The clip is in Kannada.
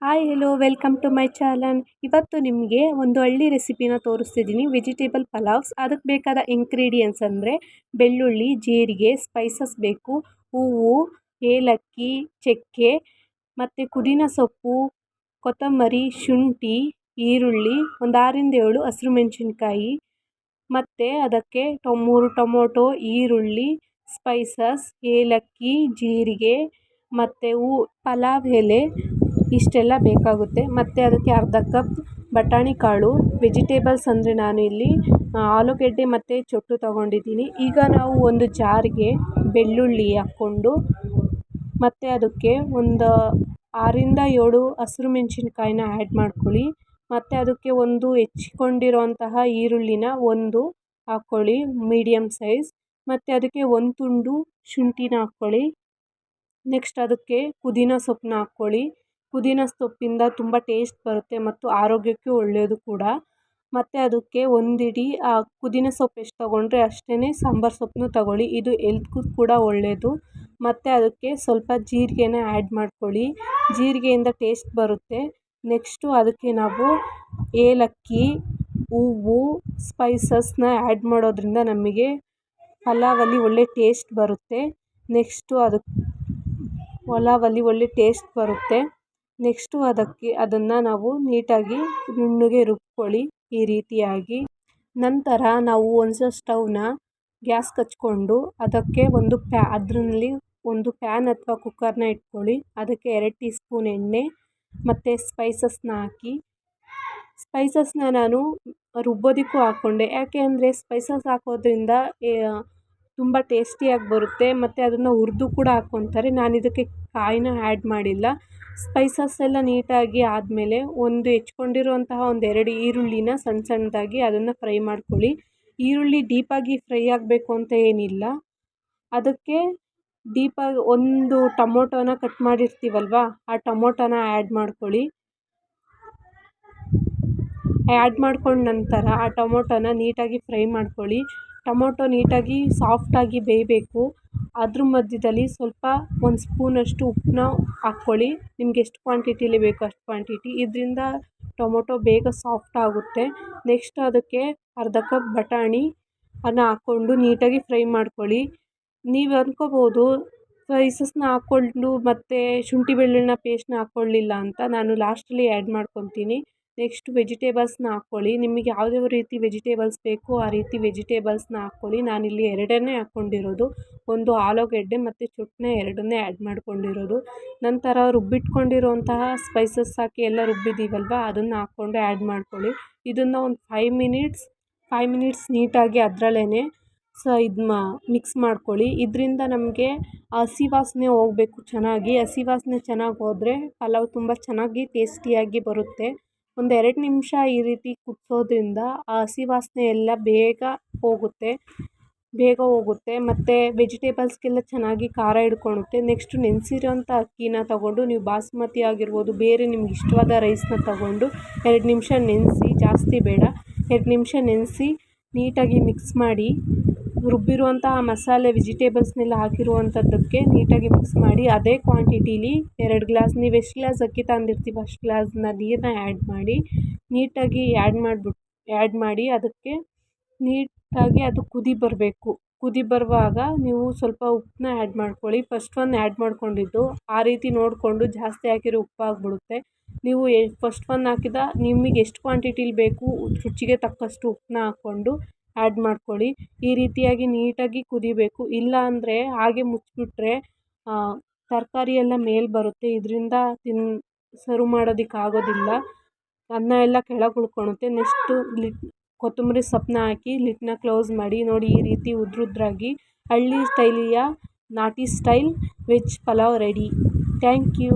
Hi hello welcome to my channel. ಇವತ್ತು ನಿಮಗೆ ಒಂದು ಹಳ್ಳಿ ರೆಸಿಪಿನ ತೋರಿಸ್ತಿದ್ದೀನಿ, ವೆಜಿಟೇಬಲ್ ಪಲಾವ್ಸ್. ಅದಕ್ಕೆ ಬೇಕಾದ ಇಂಗ್ರೀಡಿಯೆಂಟ್ಸ್ ಅಂದರೆ ಬೆಳ್ಳುಳ್ಳಿ, ಜೀರಿಗೆ, ಸ್ಪೈಸಸ್ ಬೇಕು, ಹೂವು, ಏಲಕ್ಕಿ, ಚಕ್ಕೆ ಮತ್ತು ಪುದೀನ ಸೊಪ್ಪು, ಕೊತ್ತಂಬರಿ, ಶುಂಠಿ, ಈರುಳ್ಳಿ, ಒಂದು 6-7 ಹಸಿರು ಮೆಣಸಿನ್ಕಾಯಿ ಮತ್ತು ಅದಕ್ಕೆ 3 ಟೊಮೊಟೊ, ಈರುಳ್ಳಿ, ಸ್ಪೈಸಸ್, ಏಲಕ್ಕಿ, ಜೀರಿಗೆ ಮತ್ತು ಪಲಾವ್ ಎಲೆ ಇಷ್ಟೆಲ್ಲ ಬೇಕಾಗುತ್ತೆ. ಮತ್ತು ಅದಕ್ಕೆ ಅರ್ಧ ಕಪ್ ಬಟಾಣಿ ಕಾಳು. ವೆಜಿಟೇಬಲ್ಸ್ ಅಂದರೆ ನಾನು ಇಲ್ಲಿ ಆಲೂಗೆಡ್ಡೆ ಮತ್ತು ಚೊಟ್ಟು ತೊಗೊಂಡಿದ್ದೀನಿ. ಈಗ ನಾವು ಒಂದು ಜಾರ್ಗೆ ಬೆಳ್ಳುಳ್ಳಿ ಹಾಕ್ಕೊಂಡು ಮತ್ತು ಅದಕ್ಕೆ ಒಂದು 6-7 ಹಸಿರು ಮೆಣಸಿನ್ಕಾಯಿನ ಆ್ಯಡ್ ಮಾಡ್ಕೊಳ್ಳಿ. ಮತ್ತು ಅದಕ್ಕೆ ಒಂದು ಹೆಚ್ಚಿಕೊಂಡಿರೋಂತಹ ಈರುಳ್ಳಿನ ಒಂದು ಹಾಕ್ಕೊಳ್ಳಿ, ಮೀಡಿಯಮ್ ಸೈಜ್. ಮತ್ತು ಅದಕ್ಕೆ ಒಂದು ತುಂಡು ಶುಂಠಿನ ಹಾಕ್ಕೊಳ್ಳಿ. ನೆಕ್ಸ್ಟ್ ಅದಕ್ಕೆ ಪುದೀನ ಸೊಪ್ಪನ್ನ ಹಾಕ್ಕೊಳ್ಳಿ. ಪುದೀನ ಸೊಪ್ಪಿಂದ ತುಂಬ ಟೇಸ್ಟ್ ಬರುತ್ತೆ ಮತ್ತು ಆರೋಗ್ಯಕ್ಕೂ ಒಳ್ಳೆಯದು ಕೂಡ. ಮತ್ತು ಅದಕ್ಕೆ ಒಂದಿಡಿ ಪುದೀನ ಸೊಪ್ಪು ಎಷ್ಟು ತೊಗೊಂಡ್ರೆ ಅಷ್ಟೇ ಸಾಂಬಾರು ಸೊಪ್ಪನ್ನು ತಗೊಳ್ಳಿ, ಇದು ಎಲ್ತ್ಗೂ ಕೂಡ ಒಳ್ಳೆಯದು. ಮತ್ತು ಅದಕ್ಕೆ ಸ್ವಲ್ಪ ಜೀರಿಗೆನ ಆ್ಯಡ್ ಮಾಡ್ಕೊಳ್ಳಿ, ಜೀರಿಗೆಯಿಂದ ಟೇಸ್ಟ್ ಬರುತ್ತೆ. ನೆಕ್ಸ್ಟು ಅದಕ್ಕೆ ನಾವು ಏಲಕ್ಕಿ, ಹೂವು, ಸ್ಪೈಸಸ್ನ ಆ್ಯಡ್ ಮಾಡೋದ್ರಿಂದ ನಮಗೆ ಪಲಾವಲ್ಲಿ ಒಳ್ಳೆ ಟೇಸ್ಟ್ ಬರುತ್ತೆ. ನೆಕ್ಸ್ಟು ಅದನ್ನು ನಾವು ನೀಟಾಗಿ ನುಣ್ಣಗೆ ರುಬ್ಕೊಳ್ಳಿ ಈ ರೀತಿಯಾಗಿ. ನಂತರ ನಾವು ಒಂದು ಸ್ಟವ್ನ ಗ್ಯಾಸ್ ಹಚ್ಕೊಂಡು ಅದಕ್ಕೆ ಅದರಲ್ಲಿ ಒಂದು ಪ್ಯಾನ್ ಅಥವಾ ಕುಕ್ಕರ್ನ ಇಟ್ಕೊಳ್ಳಿ. ಅದಕ್ಕೆ 2 ಟೀ ಸ್ಪೂನ್ ಎಣ್ಣೆ ಮತ್ತು ಸ್ಪೈಸಸ್ನ ಹಾಕಿ. ಸ್ಪೈಸಸ್ನ ನಾನು ರುಬ್ಬೋದಕ್ಕೂ ಹಾಕ್ಕೊಂಡೆ, ಯಾಕೆ ಅಂದರೆ ಸ್ಪೈಸಸ್ ಹಾಕೋದ್ರಿಂದ ತುಂಬ ಟೇಸ್ಟಿಯಾಗಿ ಬರುತ್ತೆ ಮತ್ತು ಅದನ್ನು ಹುರಿದು ಕೂಡ ಹಾಕ್ಕೊತಾರೆ. ನಾನು ಇದಕ್ಕೆ ಕಾಯಿನ ಆ್ಯಡ್ ಮಾಡಿಲ್ಲ. ಸ್ಪೈಸಸ್ ಎಲ್ಲ ನೀಟಾಗಿ ಆದಮೇಲೆ ಹೆಚ್ಕೊಂಡಿರುವಂತಹ 2 ಈರುಳ್ಳಿನ ಸಣ್ಣದಾಗಿ ಅದನ್ನು ಫ್ರೈ ಮಾಡ್ಕೊಳ್ಳಿ. ಈರುಳ್ಳಿ ಡೀಪಾಗಿ ಫ್ರೈ ಆಗಬೇಕು ಅಂತ ಏನಿಲ್ಲ. ಅದಕ್ಕೆ ಡೀಪಾಗಿ ಒಂದು ಟೊಮೊಟೊನ ಕಟ್ ಮಾಡಿರ್ತೀವಲ್ವ, ಆ ಟೊಮೊಟೊನ ಆ್ಯಡ್ ಮಾಡ್ಕೊಳ್ಳಿ. ಆ್ಯಡ್ ಮಾಡ್ಕೊಂಡ ನಂತರ ಆ ಟೊಮೊಟೊನ ನೀಟಾಗಿ ಫ್ರೈ ಮಾಡ್ಕೊಳ್ಳಿ. ಟೊಮೊಟೊ ನೀಟಾಗಿ ಸಾಫ್ಟಾಗಿ ಬೇಯಬೇಕು. ಅದ್ರ ಮಧ್ಯದಲ್ಲಿ ಸ್ವಲ್ಪ 1 ಸ್ಪೂನಷ್ಟು ಉಪ್ಪನ್ನ ಹಾಕ್ಕೊಳ್ಳಿ. ನಿಮ್ಗೆ ಎಷ್ಟು ಕ್ವಾಂಟಿಟಿಲಿ ಬೇಕೋ ಅಷ್ಟು ಕ್ವಾಂಟಿಟಿ. ಇದರಿಂದ ಟೊಮೊಟೊ ಬೇಗ ಸಾಫ್ಟ್ ಆಗುತ್ತೆ. ನೆಕ್ಸ್ಟ್ ಅದಕ್ಕೆ ಅರ್ಧ ಕಪ್ ಬಟಾಣಿ ಹಾಕ್ಕೊಂಡು ನೀಟಾಗಿ ಫ್ರೈ ಮಾಡ್ಕೊಳ್ಳಿ. ನೀವು ಅಂದ್ಕೋಬೋದು ಸ್ಪೈಸಸ್ನ ಹಾಕ್ಕೊಂಡು ಮತ್ತು ಶುಂಠಿ ಬೆಳ್ಳುಳ್ಳಿನ ಪೇಸ್ಟ್ನ ಹಾಕ್ಕೊಳ್ಳಿಲ್ಲ ಅಂತ. ನಾನು ಲಾಸ್ಟಲ್ಲಿ ಆ್ಯಡ್ ಮಾಡ್ಕೊತೀನಿ. ನೆಕ್ಸ್ಟ್ ವೆಜಿಟೇಬಲ್ಸ್ನ ಹಾಕ್ಕೊಳ್ಳಿ. ನಿಮಗೆ ಯಾವ್ಯಾವ ರೀತಿ ವೆಜಿಟೇಬಲ್ಸ್ ಬೇಕೋ ಆ ರೀತಿ ವೆಜಿಟೇಬಲ್ಸ್ನ ಹಾಕ್ಕೊಳ್ಳಿ. ನಾನಿಲ್ಲಿ 2 ಹಾಕ್ಕೊಂಡಿರೋದು, ಒಂದು ಆಲೂಗೆಡ್ಡೆ ಮತ್ತು ಚೊಟ್ಟನ್ನ 2 ಆ್ಯಡ್ ಮಾಡ್ಕೊಂಡಿರೋದು. ನಂತರ ರುಬ್ಬಿಟ್ಕೊಂಡಿರೋಂತಹ ಸ್ಪೈಸಸ್ ಹಾಕಿ ಎಲ್ಲ ರುಬ್ಬಿದ್ದೀವಲ್ವ, ಅದನ್ನು ಹಾಕ್ಕೊಂಡು ಆ್ಯಡ್ ಮಾಡ್ಕೊಳ್ಳಿ. ಇದನ್ನು ಒಂದು 5 ಮಿನಿಟ್ಸ್ ನೀಟಾಗಿ ಅದರಲ್ಲೇ ಮಿಕ್ಸ್ ಮಾಡ್ಕೊಳ್ಳಿ. ಇದರಿಂದ ನಮಗೆ ಹಸಿ ವಾಸನೆ ಹೋಗಬೇಕು ಚೆನ್ನಾಗಿ. ಹಸಿ ವಾಸನೆ ಚೆನ್ನಾಗಿ ಹೋದರೆ ಪಲಾವ್ ತುಂಬ ಚೆನ್ನಾಗಿ ಟೇಸ್ಟಿಯಾಗಿ ಬರುತ್ತೆ. ಒಂದು 2 ನಿಮಿಷ ಈ ರೀತಿ ಕುದಿಸೋದ್ರಿಂದ ಆ ಹಸಿ ವಾಸನೆ ಎಲ್ಲ ಬೇಗ ಹೋಗುತ್ತೆ ಮತ್ತು ವೆಜಿಟೇಬಲ್ಸ್ಗೆಲ್ಲ ಚೆನ್ನಾಗಿ ಖಾರ ಹಿಡ್ಕೊಳ್ಳುತ್ತೆ. ನೆಕ್ಸ್ಟು ನೆನೆಸಿರೋಂಥ ಅಕ್ಕಿನ ತೊಗೊಂಡು, ನೀವು ಬಾಸುಮತಿ ಆಗಿರ್ಬೋದು, ಬೇರೆ ನಿಮ್ಗೆ ಇಷ್ಟವಾದ ರೈಸ್ನ ತೊಗೊಂಡು 2 ನಿಮಿಷ ನೆನೆಸಿ, ಜಾಸ್ತಿ ಬೇಡ, 2 ನಿಮಿಷ ನೆನೆಸಿ ನೀಟಾಗಿ ಮಿಕ್ಸ್ ಮಾಡಿ. ರುಬ್ಬಿರುವಂತಹ ಮಸಾಲೆ ವೆಜಿಟೇಬಲ್ಸ್ನೆಲ್ಲ ಹಾಕಿರುವಂಥದ್ದಕ್ಕೆ ನೀಟಾಗಿ ಮಿಕ್ಸ್ ಮಾಡಿ. ಅದೇ ಕ್ವಾಂಟಿಟೀಲಿ 2 ಗ್ಲಾಸ್, ನೀವು ಎಷ್ಟು ಗ್ಲಾಸ್ ಅಕ್ಕಿ ತಂದಿರ್ತೀವಿ ಅಷ್ಟು ಗ್ಲಾಸ್ನ ನೀರನ್ನ ಆ್ಯಡ್ ಮಾಡಿ. ನೀಟಾಗಿ ಆ್ಯಡ್ ಮಾಡಿ ಅದಕ್ಕೆ ನೀಟಾಗಿ ಅದು ಕುದಿ ಬರುವಾಗ ನೀವು ಸ್ವಲ್ಪ ಉಪ್ಪನ್ನ ಆ್ಯಡ್ ಮಾಡ್ಕೊಳ್ಳಿ. ಫಸ್ಟ್ ಆ್ಯಡ್ ಮಾಡ್ಕೊಂಡಿದ್ದು ಆ ರೀತಿ ನೋಡಿಕೊಂಡು ಜಾಸ್ತಿ ಹಾಕಿರೋ ಉಪ್ಪಾಗ್ಬಿಡುತ್ತೆ. ನೀವು ಫಸ್ಟ್ ಹಾಕಿದ ನಿಮಗೆ ಎಷ್ಟು ಕ್ವಾಂಟಿಟೀಲಿ ಬೇಕು ರುಚಿಗೆ ತಕ್ಕಷ್ಟು ಉಪ್ಪನ್ನ ಹಾಕ್ಕೊಂಡು ಆ್ಯಡ್ ಮಾಡ್ಕೊಳ್ಳಿ. ಈ ರೀತಿಯಾಗಿ ನೀಟಾಗಿ ಕುದಿಬೇಕು. ಇಲ್ಲ ಅಂದರೆ ಹಾಗೆ ಮುಚ್ಚಿಬಿಟ್ರೆ ತರಕಾರಿ ಎಲ್ಲ ಮೇಲೆ ಬರುತ್ತೆ. ಇದರಿಂದ ಸರ್ವ್ ಮಾಡೋದಕ್ಕಾಗೋದಿಲ್ಲ, ಅನ್ನ ಎಲ್ಲ ಕೆಳಗೆ ಉಳ್ಕೊಳ್ಳುತ್ತೆ. ನೆಕ್ಸ್ಟು ಕೊತ್ತಂಬರಿ ಸೊಪ್ಪನ್ನ ಹಾಕಿ ಲಿಡ್ನ ಕ್ಲೋಸ್ ಮಾಡಿ. ನೋಡಿ, ಈ ರೀತಿ ಉದ್ರುದ್ರಾಗಿ ಹಳ್ಳಿ ಸ್ಟೈಲಿಯ ನಾಟಿ style veg pulao ready. Thank you.